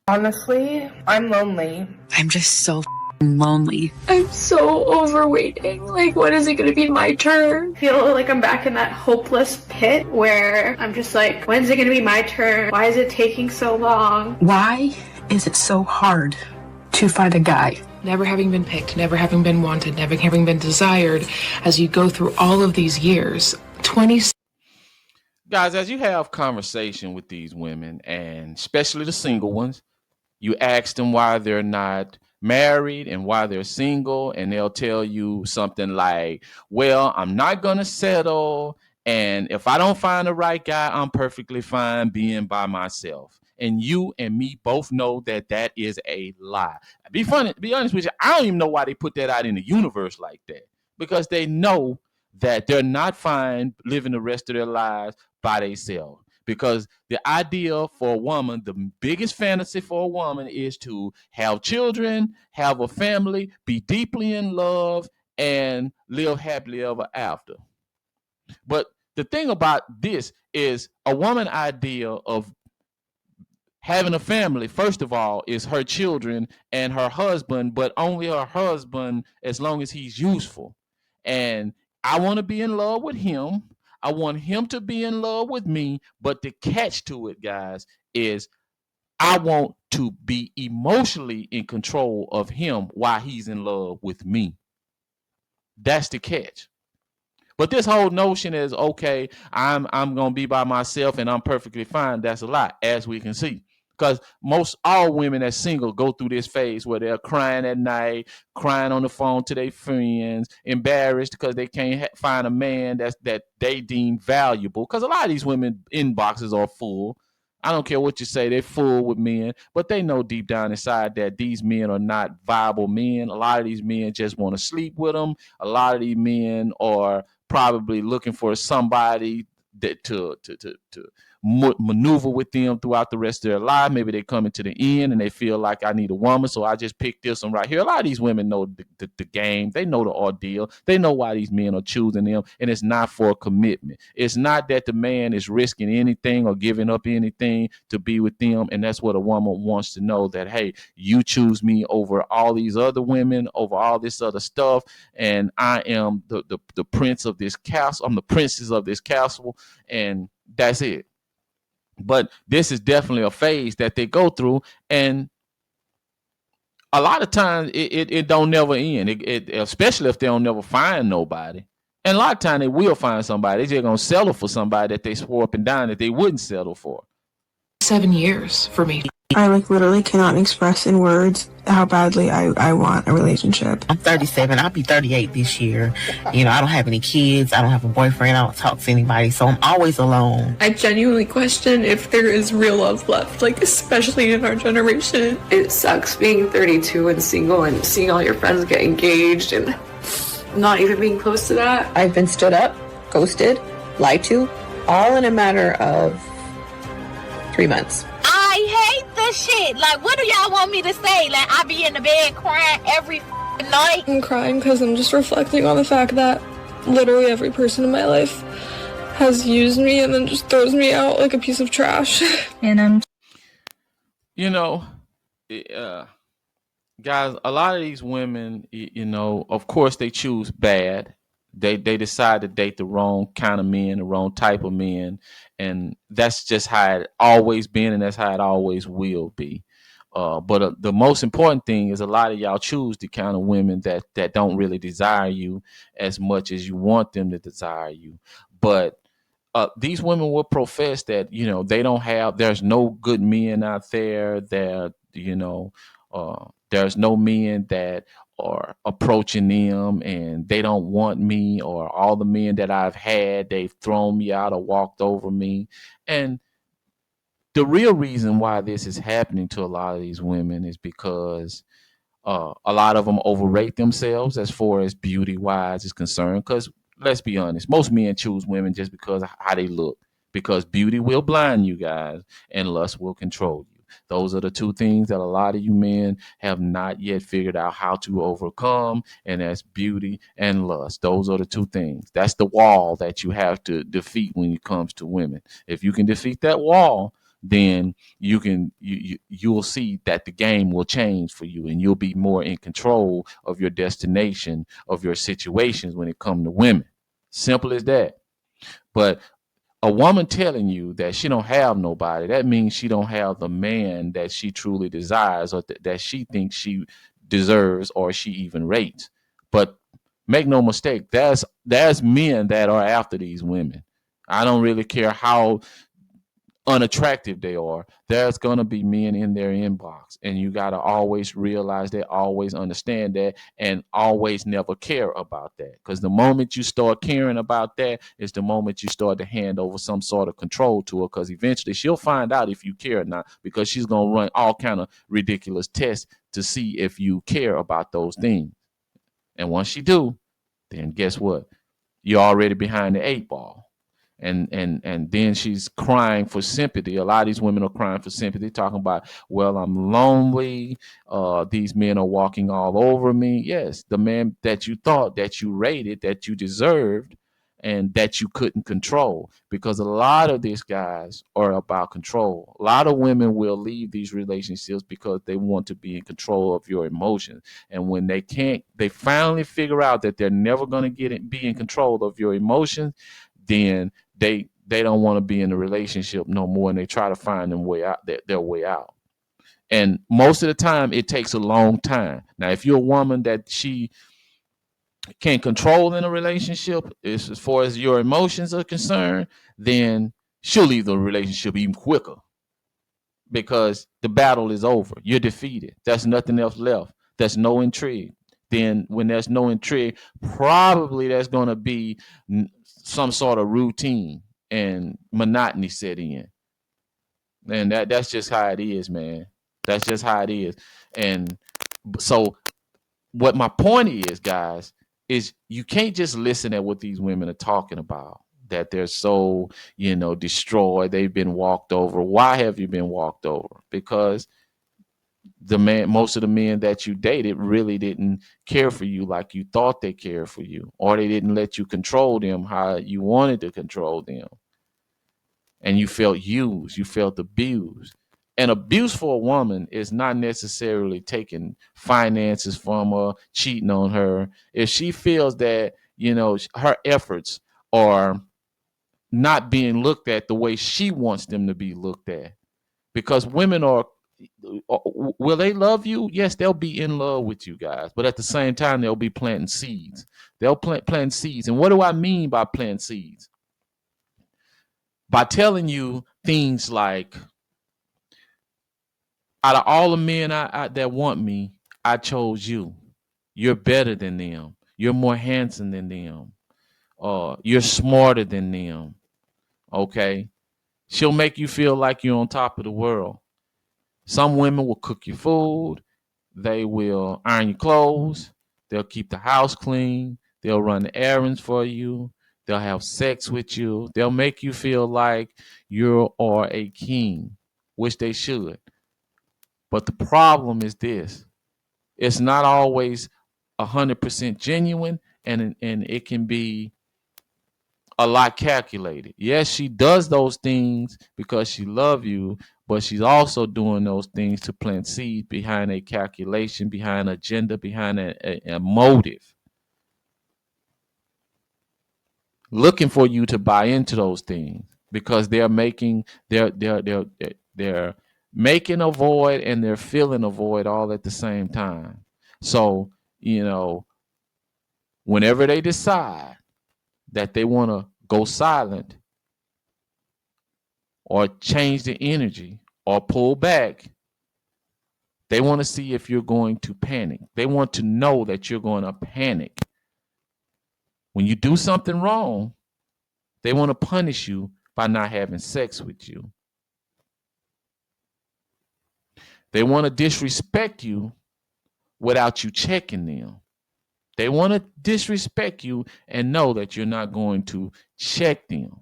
Honestly, I'm lonely. I'm just so lonely. I'm so overweighting. Like, when is it gonna be my turn? I feel like I'm back in that hopeless pit where I'm just like, when's it gonna be my turn? Why is it taking so long? Why is it so hard to find a guy? Never having been picked, never having been wanted, never having been desired, as you go through all of these years, 20. Guys, as you have conversation with these women, and especially the single ones, you ask them why they're not married and why they're single, and they'll tell you something like, well, I'm not going to settle. And if I don't find the right guy, I'm perfectly fine being by myself. And you and me both know that that is a lie. Be honest with you. I don't even know why they put that out in the universe like that, because they know that they're not fine living the rest of their lives by themselves. Because the idea for a woman, the biggest fantasy for a woman is to have children, have a family, be deeply in love, and live happily ever after. But the thing about this is a woman idea of having a family, first of all, is her children and her husband, but only her husband as long as he's useful. And I want to be in love with him. I want him to be in love with me. But the catch to it, guys, is I want to be emotionally in control of him while he's in love with me. That's the catch. But this whole notion is, okay, I'm gonna be by myself and I'm perfectly fine. That's a lie, as we can see. Because most all women that's single go through this phase where they're crying at night, crying on the phone to their friends, embarrassed because they can't find a man that they deem valuable. Because a lot of these women inboxes are full. I don't care what you say, they're full with men, but they know deep down inside that these men are not viable men. A lot of these men just want to sleep with them. A lot of these men are probably looking for somebody that to maneuver with them throughout the rest of their life. Maybe they come into the end and they feel like I need a woman, so I just pick this one right here. A lot of these women know the game. They know the ordeal. They know why these men are choosing them, and it's not for a commitment. It's not that the man is risking anything or giving up anything to be with them, and that's what a woman wants to know, that, hey, you choose me over all these other women, over all this other stuff, and I am the prince of this castle. I'm the princess of this castle, and that's it. But this is definitely a phase that they go through, and a lot of times it don't never end. Especially if they don't never find nobody. And a lot of times they will find somebody. They're just gonna settle for somebody that they swore up and down that they wouldn't settle for. 7 years for me. I literally cannot express in words how badly I want a relationship. I'm 37. I'll be 38 this year. I don't have any kids. I don't have a boyfriend. I don't talk to anybody. So I'm always alone. I genuinely question if there is real love left, like, especially in our generation. It sucks being 32 and single and seeing all your friends get engaged and not even being close to that. I've been stood up, ghosted, lied to, all in a matter of 3 months. I hate this shit. Like, what do y'all want me to say? Like, I be in the bed crying every night. I'm crying because I'm just reflecting on the fact that literally every person in my life has used me and then just throws me out like a piece of trash. And guys, a lot of these women, of course they choose bad. They decide to date the wrong kind of men, the wrong type of men, and that's just how it always been, and that's how it always will be. But the most important thing is a lot of y'all choose the kind of women that don't really desire you as much as you want them to desire you. But these women will profess that there's no good men out there. That there's no men that are approaching them and they don't want me, or all the men that I've had, they've thrown me out or walked over me. And the real reason why this is happening to a lot of these women is because a lot of them overrate themselves as far as beauty wise is concerned. Because let's be honest, most men choose women just because of how they look, because beauty will blind you guys and lust will control you. Those are the two things that a lot of you men have not yet figured out how to overcome, and that's beauty and lust. Those are the two things. That's the wall that you have to defeat when it comes to women. If you can defeat that wall, then you'll see that the game will change for you, and you'll be more in control of your destination, of your situations when it comes to women. Simple as that. But a woman telling you that she don't have nobody, that means she don't have the man that she truly desires, or that she thinks she deserves, or she even rates. But make no mistake, there's men that are after these women. I don't really care how unattractive they are. There's gonna be men in their inbox, and you gotta always realize that, always understand that, and always never care about that. Because the moment you start caring about that is the moment you start to hand over some sort of control to her. Because eventually she'll find out if you care or not, because she's gonna run all kind of ridiculous tests to see if you care about those things. And once she do, then guess what? You're already behind the 8 ball. And then she's crying for sympathy. A lot of these women are crying for sympathy, talking about, well, I'm lonely. These men are walking all over me. Yes, the man that you thought, that you rated, that you deserved, and that you couldn't control. Because a lot of these guys are about control. A lot of women will leave these relationships because they want to be in control of your emotions. And when they can't, they finally figure out that they're never going to be in control of your emotions, then they don't want to be in a relationship no more, and they try to find their way out. And most of the time it takes a long time. Now, if you're a woman that she can't control in a relationship, as far as your emotions are concerned, then she'll leave the relationship even quicker, because the battle is over. You're defeated. There's nothing else left. There's no intrigue. Then when there's no intrigue, probably there's going to be some sort of routine and monotony set in. And that's just how it is, man. That's just how it is. And so what my point is, guys, is you can't just listen at what these women are talking about, that they're so, destroyed. They've been walked over. Why have you been walked over? Because most of the men that you dated really didn't care for you like you thought they cared for you, or they didn't let you control them how you wanted to control them. And you felt used, you felt abused. And abuse for a woman is not necessarily taking finances from her, cheating on her. If she feels that, her efforts are not being looked at the way she wants them to be looked at. Because women will they love you? Yes, they'll be in love with you guys. But at the same time, they'll be planting seeds. They'll plant seeds. And what do I mean by plant seeds? By telling you things like, out of all the men that want me, I chose you. You're better than them. You're more handsome than them. You're smarter than them. Okay? She'll make you feel like you're on top of the world. Some women will cook your food. They will iron your clothes. They'll keep the house clean. They'll run the errands for you. They'll have sex with you. They'll make you feel like you are a king, which they should. But the problem is this. It's not always 100% genuine, and it can be a lot calculated. Yes, she does those things because she loves you, but she's also doing those things to plant seeds behind a calculation, behind an agenda, behind a motive, looking for you to buy into those things, because they're making a void, and they're filling a void all at the same time. So, whenever they decide that they want to go silent or change the energy or pull back, they want to see if you're going to panic. They want to know that you're going to panic. When you do something wrong, they want to punish you by not having sex with you. They want to disrespect you without you checking them. They want to disrespect you and know that you're not going to check them.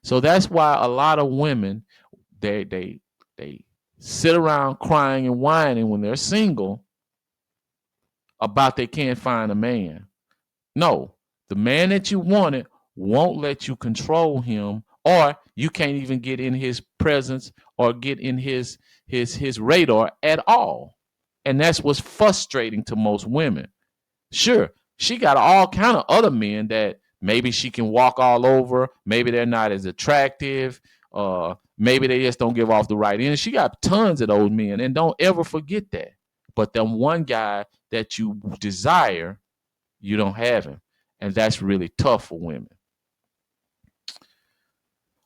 So that's why a lot of women, they sit around crying and whining when they're single about they can't find a man. No, the man that you wanted won't let you control him, or You can't even get in his presence or get in his radar at all. And that's what's frustrating to most women. Sure, she got all kind of other men that maybe she can walk all over. Maybe they're not as attractive. Maybe they just don't give off the right energy. She got tons of those men, and don't ever forget that. But the one guy that you desire, you don't have him. And that's really tough for women.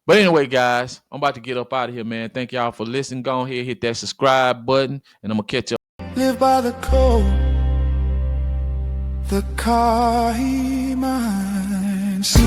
But anyway, guys, I'm about to get up out of here, man. Thank y'all for listening. Go ahead, hit that subscribe button, and I'm going to catch up. Live by the code, the Carhee Mindset.